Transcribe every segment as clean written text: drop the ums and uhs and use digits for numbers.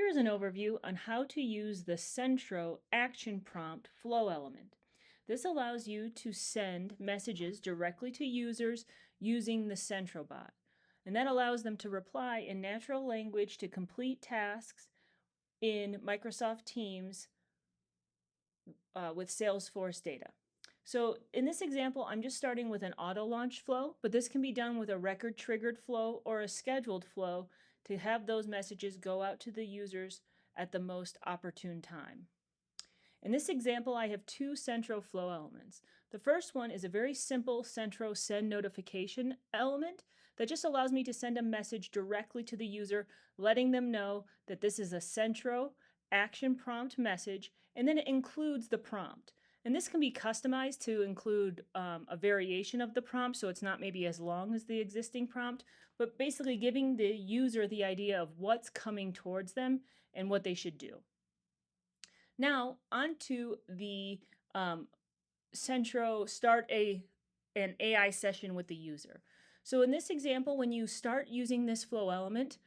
here is an overview on how to use the Centro Action Prompt flow element. This allows you to send messages directly to users using the CentroBot. And that allows them to reply in natural language to complete tasks in Microsoft Teams with Salesforce data. So in this example, I'm just starting with an auto launch flow, but this can be done with a record triggered flow or a scheduled flow to have those messages go out to the users at the most opportune time. In this example, I have two Centro flow elements. The first one is a very simple Centro send notification element that just allows me to send a message directly to the user, letting them know that this is a Centro Action Prompt message, and then it includes the prompt. And this can be customized to include a variation of the prompt, so it's not maybe as long as the existing prompt, but basically giving the user the idea of what's coming towards them and what they should do. Now, onto the Centro start an AI session with the user. So in this example, when you start using this flow element,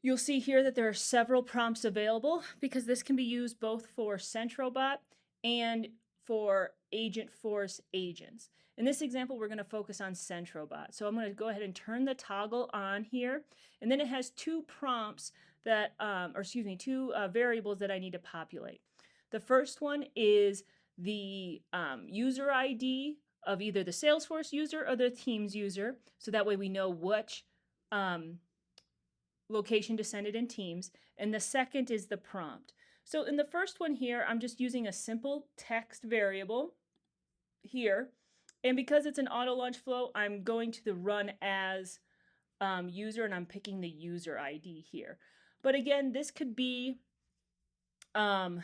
you'll see here that there are several prompts available because this can be used both for CentroBot and for Agentforce agents. In this example, we're going to focus on CentroBot. So I'm going to go ahead and turn the toggle on here, and then it has two prompts that, two variables that I need to populate. The first one is the user ID of either the Salesforce user or the Teams user, so that way we know which location to send it in Teams. And the second is the prompt. So in the first one here, I'm just using a simple text variable here. And because it's an auto launch flow, I'm going to the run as user, and I'm picking the user ID here. But again, this could be done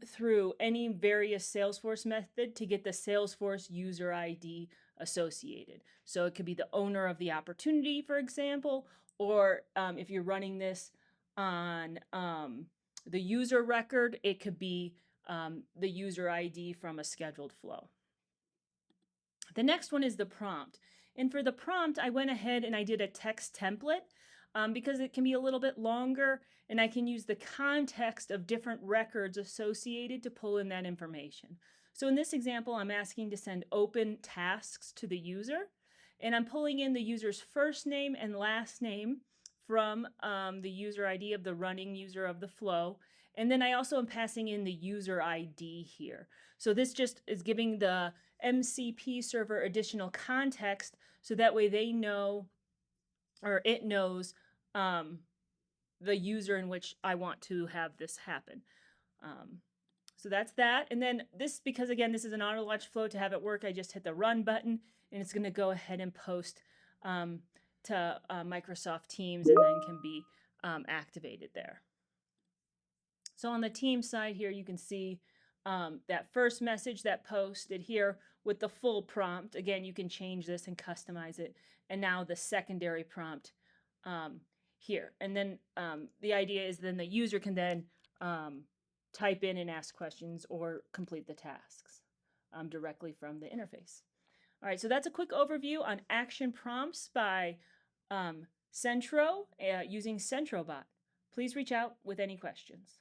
through any various Salesforce method to get the Salesforce user ID associated. So it could be the owner of the opportunity, for example, or if you're running this on the user record, it could be the user ID from a scheduled flow. The next one is the prompt. And for the prompt, I went ahead and I did a text template because it can be a little bit longer, and I can use the context of different records associated to pull in that information. So in this example, I'm asking to send open tasks to the user, and I'm pulling in the user's first name and last name from the user ID of the running user of the flow. And then I also am passing in the user ID here. So this just is giving the MCP server additional context so that way they know, or it knows, the user in which I want to have this happen. So that's that. And then this, because again, this is an auto launch flow, to have it work, I just hit the run button, and it's going to go ahead and post to Microsoft Teams, and then can be activated there. So on the Teams side here, you can see that first message that posted here with the full prompt. Again, you can change this and customize it. And now the secondary prompt here. And then the idea is then the user can then type in and ask questions or complete the tasks directly from the interface. All right, so that's a quick overview on action prompts by Centro using CentroBot. Please reach out with any questions.